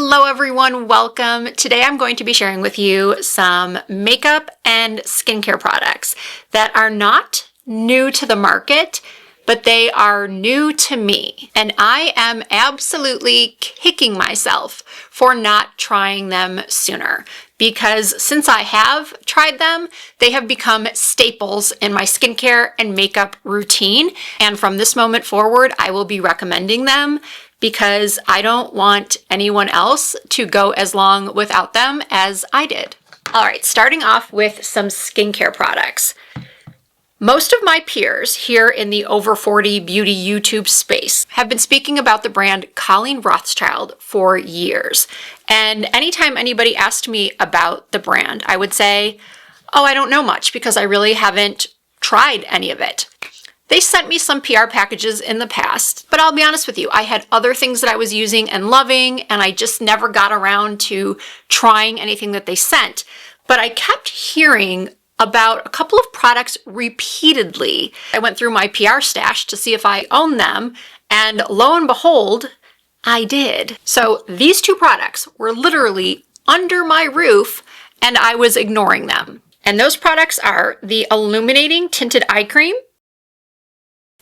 Hello everyone, welcome. Today I'm going to be sharing with you some makeup and skincare products that are not new to the market, but they are new to me. And I am absolutely kicking myself for not trying them sooner, because since I have tried them, they have become staples in my skincare and makeup routine. And from this moment forward, I will be recommending them because I don't want anyone else to go as long without them as I did. All right, starting off with some skincare products. Most of my peers here in the over 40 beauty YouTube space have been speaking about the brand Colleen Rothschild for years. And anytime anybody asked me about the brand, I would say, oh, I don't know much because I really haven't tried any of it. They sent me some PR packages in the past, but I'll be honest with you, I had other things that I was using and loving, and I just never got around to trying anything that they sent. But I kept hearing about a couple of products repeatedly. I went through my PR stash to see if I owned them, and lo and behold, I did. So these two products were literally under my roof, and I was ignoring them. And those products are the Illuminating Tinted Eye Cream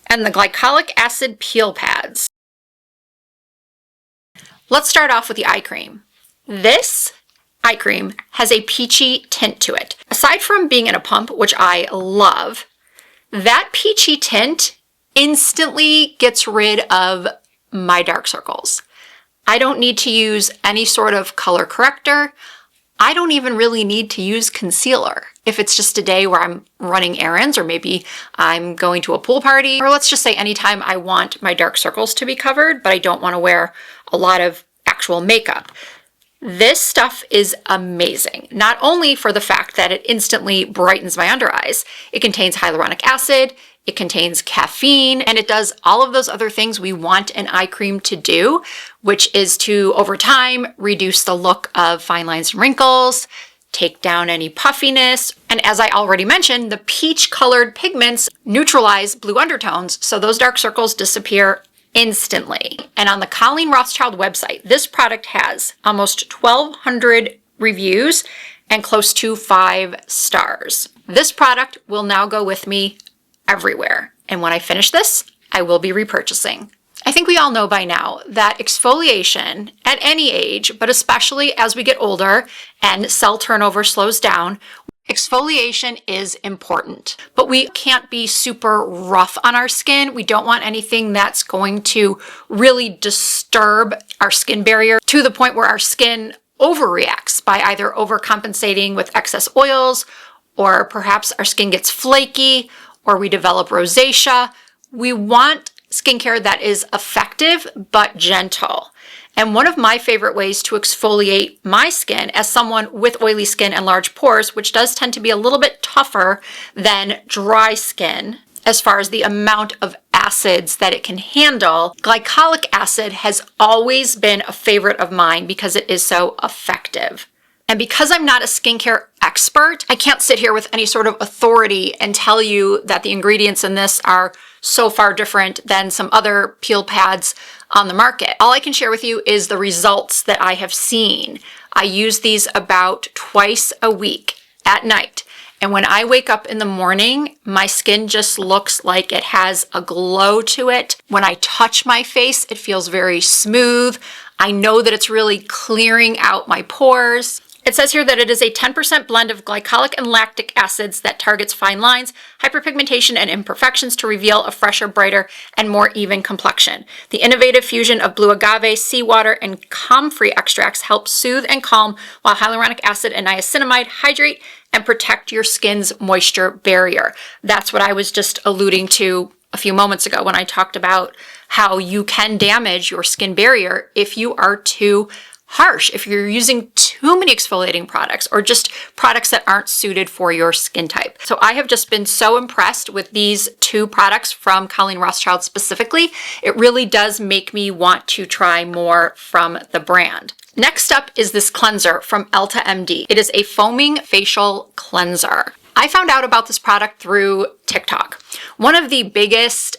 and the Glycolic Acid Peel Pads. Let's start off with the eye cream. This eye cream has a peachy tint to it. Aside from being in a pump, which I love, that peachy tint instantly gets rid of my dark circles. I don't need to use any sort of color corrector. I don't even really need to use concealer. If it's just a day where I'm running errands, or maybe I'm going to a pool party, or let's just say anytime I want my dark circles to be covered, but I don't want to wear a lot of actual makeup. This stuff is amazing, not only for the fact that it instantly brightens my under eyes. It contains hyaluronic acid, it contains caffeine, and it does all of those other things we want an eye cream to do, which is to, over time, reduce the look of fine lines and wrinkles, take down any puffiness, and as I already mentioned, the peach-colored pigments neutralize blue undertones, so those dark circles disappear instantly. And on the Colleen Rothschild website, this product has almost 1,200 reviews and close to 5 stars. This product will now go with me everywhere, and when I finish this, I will be repurchasing. I think we all know by now that exfoliation at any age, but especially as we get older and cell turnover slows down, exfoliation is important. But we can't be super rough on our skin. We don't want anything that's going to really disturb our skin barrier to the point where our skin overreacts by either overcompensating with excess oils, or perhaps our skin gets flaky, or we develop rosacea. We want skincare that is effective but gentle. And one of my favorite ways to exfoliate my skin, as someone with oily skin and large pores, which does tend to be a little bit tougher than dry skin as far as the amount of acids that it can handle, glycolic acid has always been a favorite of mine because it is so effective. And because I'm not a skincare expert, I can't sit here with any sort of authority and tell you that the ingredients in this are so far different than some other peel pads on the market. All I can share with you is the results that I have seen. I use these about twice a week at night. And when I wake up in the morning, my skin just looks like it has a glow to it. When I touch my face, it feels very smooth. I know that it's really clearing out my pores. It says here that it is a 10% blend of glycolic and lactic acids that targets fine lines, hyperpigmentation, and imperfections to reveal a fresher, brighter, and more even complexion. The innovative fusion of blue agave, seawater, and comfrey extracts helps soothe and calm, while hyaluronic acid and niacinamide hydrate and protect your skin's moisture barrier. That's what I was just alluding to a few moments ago when I talked about how you can damage your skin barrier if you are too harsh, if you're using too many exfoliating products, or just products that aren't suited for your skin type. So I have just been so impressed with these two products from Colleen Rothschild specifically. It really does make me want to try more from the brand. Next up is this cleanser from Elta MD. It is a foaming facial cleanser. I found out about this product through TikTok. One of the biggest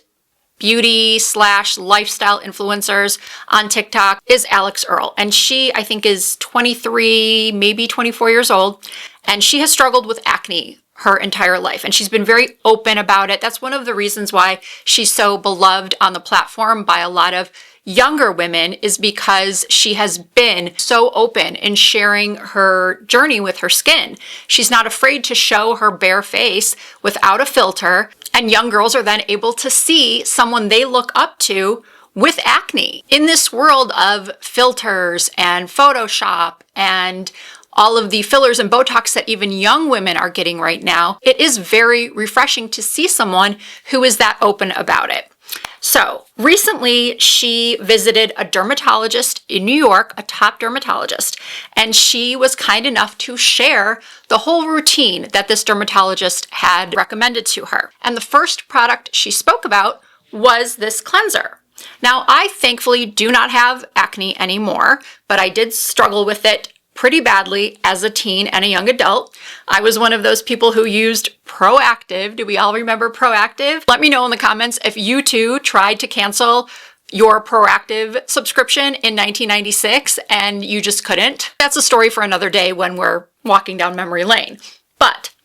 beauty / lifestyle influencers on TikTok is Alex Earle. And she, I think, is 23, maybe 24 years old. And she has struggled with acne her entire life. And she's been very open about it. That's one of the reasons why she's so beloved on the platform by a lot of younger women, is because she has been so open in sharing her journey with her skin. She's not afraid to show her bare face without a filter, and young girls are then able to see someone they look up to with acne. In this world of filters and Photoshop and all of the fillers and Botox that even young women are getting right now, it is very refreshing to see someone who is that open about it. So recently she visited a dermatologist in New York, a top dermatologist, and she was kind enough to share the whole routine that this dermatologist had recommended to her. And the first product she spoke about was this cleanser. Now, I thankfully do not have acne anymore, but I did struggle with it pretty badly as a teen and a young adult. I was one of those people who used Proactive. Do we all remember Proactive? Let me know in the comments if you too tried to cancel your Proactive subscription in 1996 and you just couldn't. That's a story for another day when we're walking down memory lane. But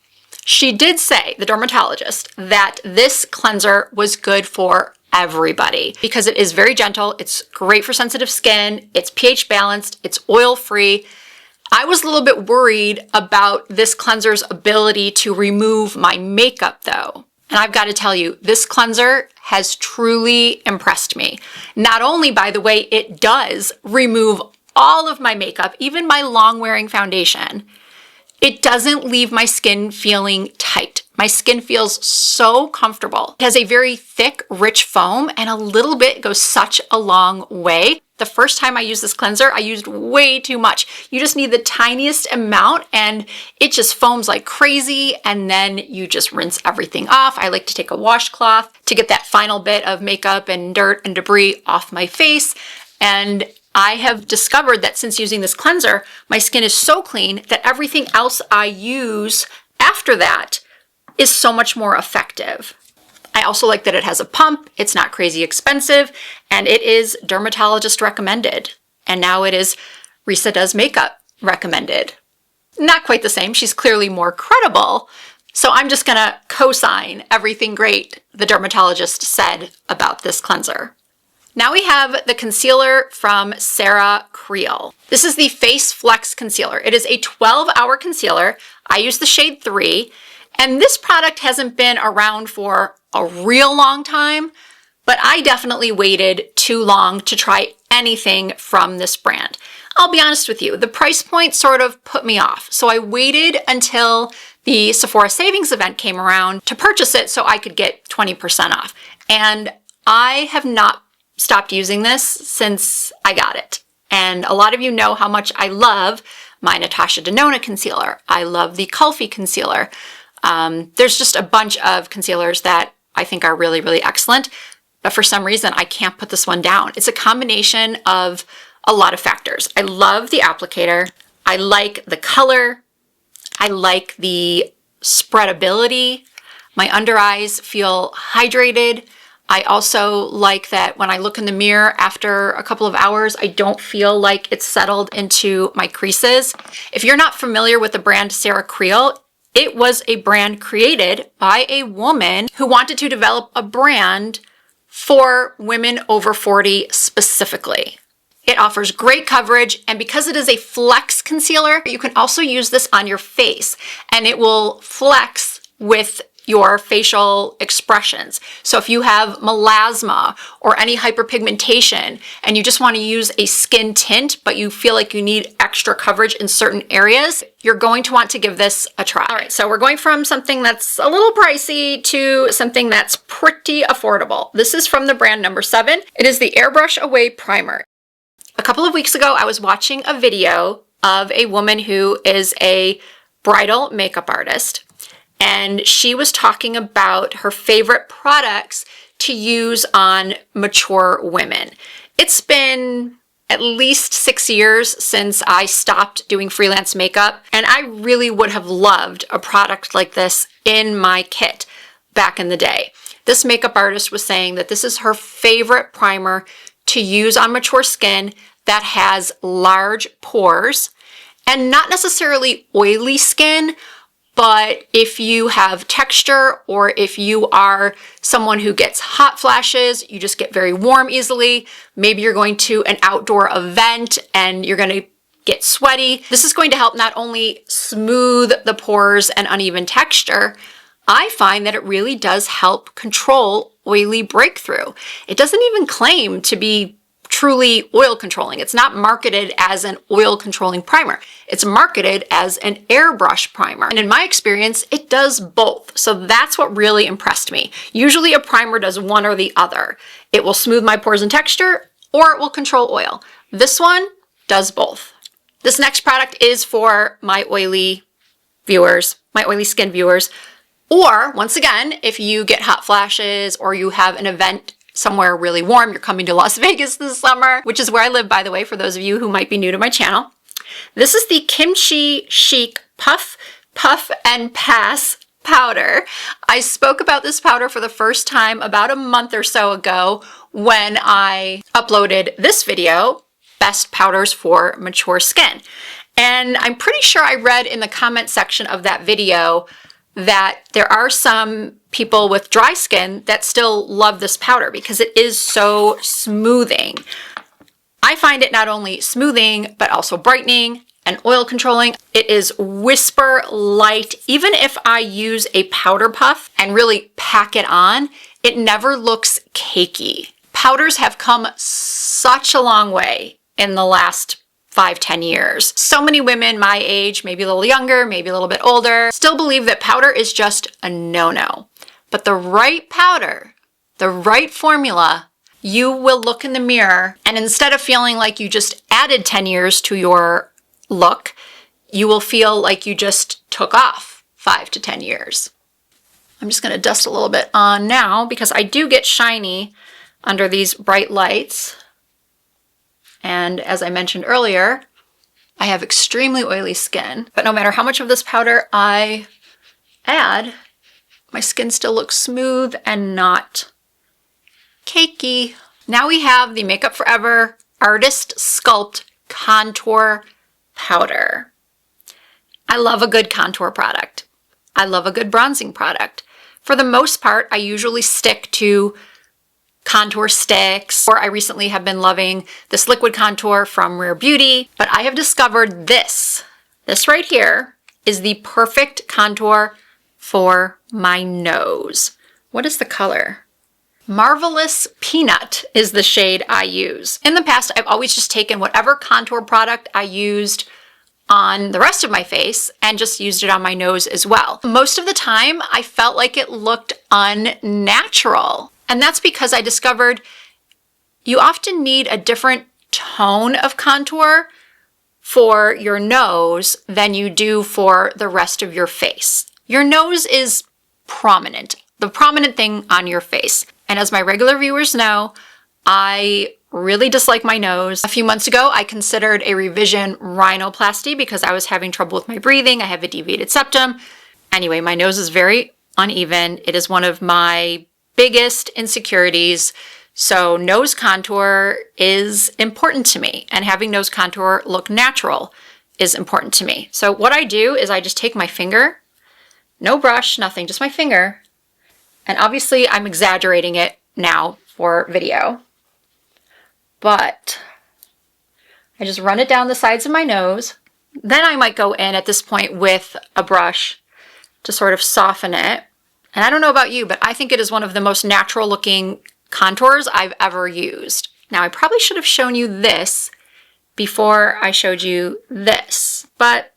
she did say, the dermatologist, that this cleanser was good for everybody because it is very gentle, it's great for sensitive skin, it's pH balanced, it's oil free. I was a little bit worried about this cleanser's ability to remove my makeup though. And I've got to tell you, this cleanser has truly impressed me. Not only by the way it does remove all of my makeup, even my long wearing foundation, it doesn't leave my skin feeling tight. My skin feels so comfortable. It has a very thick, rich foam, and a little bit goes such a long way. The first time I used this cleanser, I used way too much. You just need the tiniest amount and it just foams like crazy, and then you just rinse everything off. I like to take a washcloth to get that final bit of makeup and dirt and debris off my face. And I have discovered that since using this cleanser, my skin is so clean that everything else I use after that is so much more effective. I also like that it has a pump, it's not crazy expensive, and it is dermatologist recommended. And now it is Risa Does Makeup recommended. Not quite the same, she's clearly more credible, so I'm just gonna co-sign everything great the dermatologist said about this cleanser. Now we have the concealer from Sarah Creel. This is the Face Flex Concealer. It is a 12-hour concealer. I use the shade 3, and this product hasn't been around for a real long time, but I definitely waited too long to try anything from this brand. I'll be honest with you, the price point sort of put me off. So I waited until the Sephora savings event came around to purchase it so I could get 20% off. And I have not stopped using this since I got it. And a lot of you know how much I love my Natasha Denona concealer. I love the Kulfi concealer. There's just a bunch of concealers that I think are really, really excellent, but for some reason I can't put this one down. It's a combination of a lot of factors. I love the applicator. I like the color. I like the spreadability. My under eyes feel hydrated. I also like that when I look in the mirror after a couple of hours, I don't feel like it's settled into my creases. If you're not familiar with the brand Sarah Creel, it was a brand created by a woman who wanted to develop a brand for women over 40 specifically. It offers great coverage, and because it is a flex concealer, you can also use this on your face and it will flex with your facial expressions. So if you have melasma or any hyperpigmentation and you just want to use a skin tint, but you feel like you need extra coverage in certain areas, you're going to want to give this a try. All right, so we're going from something that's a little pricey to something that's pretty affordable. This is from the brand number 7. It is the Airbrush Away Primer. A couple of weeks ago, I was watching a video of a woman who is a bridal makeup artist, and she was talking about her favorite products to use on mature women. It's been at least 6 years since I stopped doing freelance makeup, and I really would have loved a product like this in my kit back in the day. This makeup artist was saying that this is her favorite primer to use on mature skin that has large pores and not necessarily oily skin, but if you have texture or if you are someone who gets hot flashes, you just get very warm easily, maybe you're going to an outdoor event and you're going to get sweaty, this is going to help not only smooth the pores and uneven texture, I find that it really does help control oily breakthrough. It doesn't even claim to be truly oil controlling. It's not marketed as an oil controlling primer. It's marketed as an airbrush primer. And in my experience, it does both. So that's what really impressed me. Usually a primer does one or the other. It will smooth my pores and texture, or it will control oil. This one does both. This next product is for my oily viewers, my oily skin viewers. Or once again, if you get hot flashes or you have an event somewhere really warm, you're coming to Las Vegas this summer, which is where I live, by the way, for those of you who might be new to my channel. This is the Kimchi Chic Puff, and Pass powder. I spoke about this powder for the first time about a month or so ago when I uploaded this video, Best Powders for Mature Skin. And I'm pretty sure I read in the comment section of that video that there are some people with dry skin that still love this powder because it is so smoothing. I find it not only smoothing, but also brightening and oil controlling. It is whisper light. Even if I use a powder puff and really pack it on, it never looks cakey. Powders have come such a long way in the last 5-10 years. So many women my age, maybe a little younger, maybe a little bit older, still believe that powder is just a no-no. But the right powder, the right formula, you will look in the mirror and instead of feeling like you just added 10 years to your look, you will feel like you just took off 5 to 10 years. I'm just going to dust a little bit on now because I do get shiny under these bright lights. And as I mentioned earlier, I have extremely oily skin, but no matter how much of this powder I add, my skin still looks smooth and not cakey. Now we have the Makeup Forever Artist Sculpt Contour Powder. I love a good contour product. I love a good bronzing product. For the most part, I usually stick to contour sticks, or I recently have been loving this liquid contour from Rare Beauty, but I have discovered this. This right here is the perfect contour for my nose. What is the color? Marvelous Peanut is the shade I use. In the past, I've always just taken whatever contour product I used on the rest of my face and just used it on my nose as well. Most of the time, I felt like it looked unnatural. And that's because I discovered you often need a different tone of contour for your nose than you do for the rest of your face. Your nose is prominent, the prominent thing on your face. And as my regular viewers know, I really dislike my nose. A few months ago, I considered a revision rhinoplasty because I was having trouble with my breathing. I have a deviated septum. Anyway, my nose is very uneven. It is one of my biggest insecurities. So nose contour is important to me, and having nose contour look natural is important to me. So what I do is I just take my finger, no brush, nothing, just my finger. And obviously I'm exaggerating it now for video, but I just run it down the sides of my nose. Then I might go in at this point with a brush to sort of soften it. And I don't know about you, but I think it is one of the most natural looking contours I've ever used. Now, I probably should have shown you this before I showed you this, but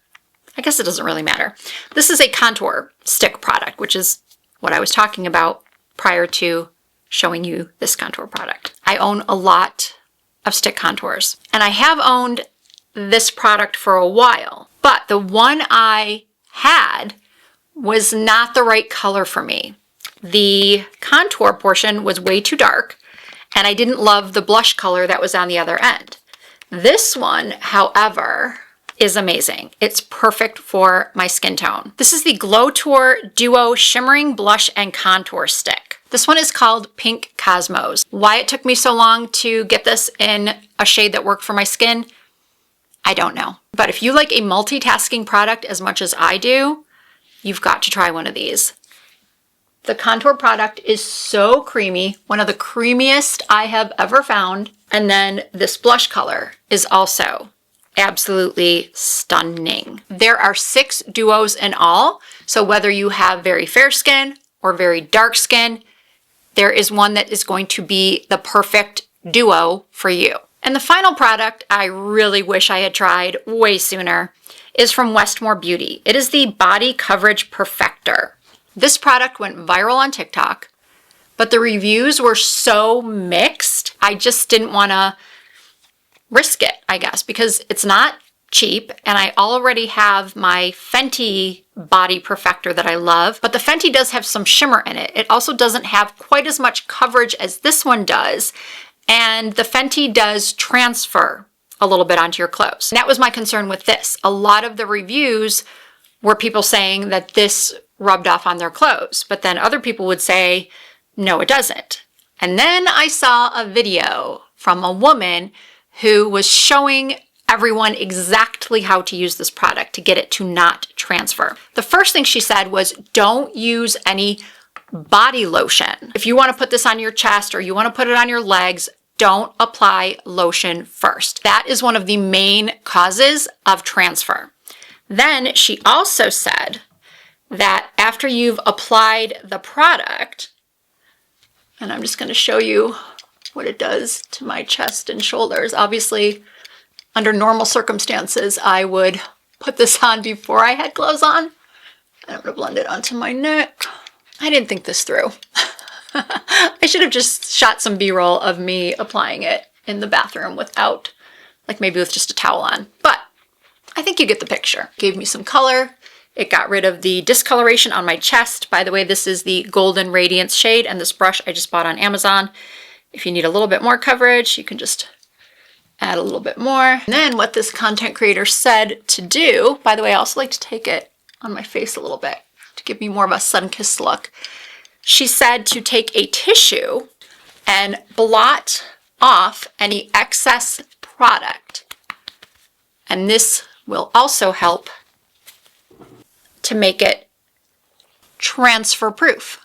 I guess it doesn't really matter. This is a contour stick product, which is what I was talking about prior to showing you this contour product. I own a lot of stick contours, and I have owned this product for a while, but the one I had was not the right color for me. The contour portion was way too dark, and I didn't love the blush color that was on the other end. This one, however, is amazing. It's perfect for my skin tone. This is the Glow Tour Duo Shimmering Blush and Contour Stick. This one is called Pink Cosmos. Why it took me so long to get this in a shade that worked for my skin, I don't know. But if you like a multitasking product as much as I do, you've got to try one of these. The contour product is so creamy, one of the creamiest I have ever found. And then this blush color is also absolutely stunning. There are 6 duos in all, so whether you have very fair skin or very dark skin, there is one that is going to be the perfect duo for you. And the final product I really wish I had tried way sooner is from Westmore Beauty. It is the Body Coverage Perfector. This product went viral on TikTok, but the reviews were so mixed, I just didn't want to risk it, I guess, because it's not cheap and I already have my Fenty Body Perfector that I love, but the Fenty does have some shimmer in it. It also doesn't have quite as much coverage as this one does, and the Fenty does transfer a little bit onto your clothes. And that was my concern with this. A lot of the reviews were people saying that this rubbed off on their clothes, but then other people would say, no, it doesn't. And then I saw a video from a woman who was showing everyone exactly how to use this product to get it to not transfer. The first thing she said was, don't use any body lotion. If you want to put this on your chest or you want to put it on your legs, don't apply lotion first. That is one of the main causes of transfer. Then she also said that after you've applied the product, and I'm just going to show you what it does to my chest and shoulders. Obviously, under normal circumstances, I would put this on before I had clothes on. And I'm going to blend it onto my neck. I didn't think this through. I should have just shot some B-roll of me applying it in the bathroom without, like maybe with just a towel on. But I think you get the picture. Gave me some color. It got rid of the discoloration on my chest. By the way, this is the Golden Radiance shade, and this brush I just bought on Amazon. If you need a little bit more coverage, you can just add a little bit more. And then what this content creator said to do, by the way, I also like to take it on my face a little bit to give me more of a sun-kissed look. She said to take a tissue and blot off any excess product. And this will also help to make it transfer proof.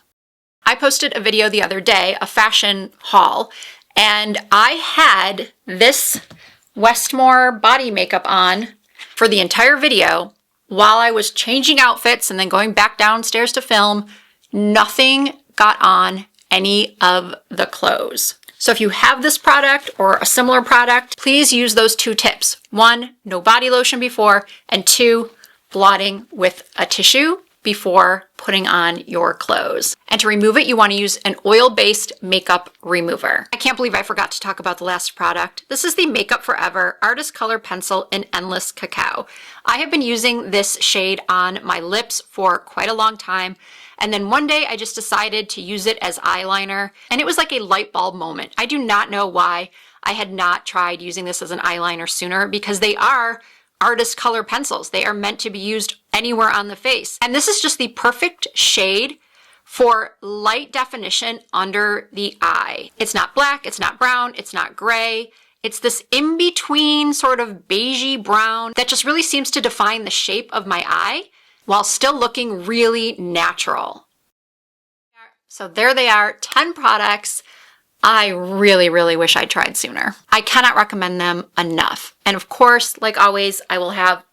I posted a video the other day, a fashion haul, and I had this Westmore body makeup on for the entire video while I was changing outfits and then going back downstairs to film. Nothing got on any of the clothes. So if you have this product or a similar product, please use those 2 tips. 1, no body lotion before, and 2, blotting with a tissue before putting on your clothes. And to remove it, you want to use an oil-based makeup remover. I can't believe I forgot to talk about the last product. This is the Makeup Forever Artist Color Pencil in Endless Cacao. I have been using this shade on my lips for quite a long time, and then one day I just decided to use it as eyeliner, and it was like a light bulb moment. I do not know why I had not tried using this as an eyeliner sooner, because they are artist color pencils. They are meant to be used anywhere on the face. And this is just the perfect shade for light definition under the eye. It's not black, it's not brown, it's not gray. It's this in-between sort of beigey brown that just really seems to define the shape of my eye while still looking really natural. So there they are, 10 products I really, really wish I'd tried sooner. I cannot recommend them enough. And of course, like always, I will have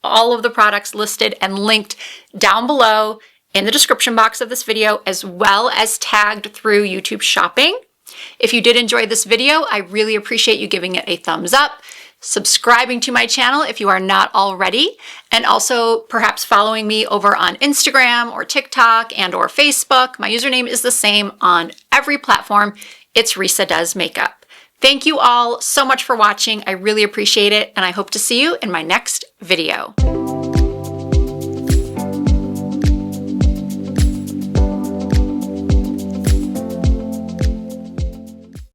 all of the products listed and linked down below in the description box of this video, as well as tagged through YouTube Shopping. If you did enjoy this video, I really appreciate you giving it a thumbs up, subscribing to my channel if you are not already, and also perhaps following me over on Instagram or TikTok and or Facebook. My username is the same on every platform. It's Risa Does Makeup. Thank you all so much for watching. I really appreciate it, and I hope to see you in my next video.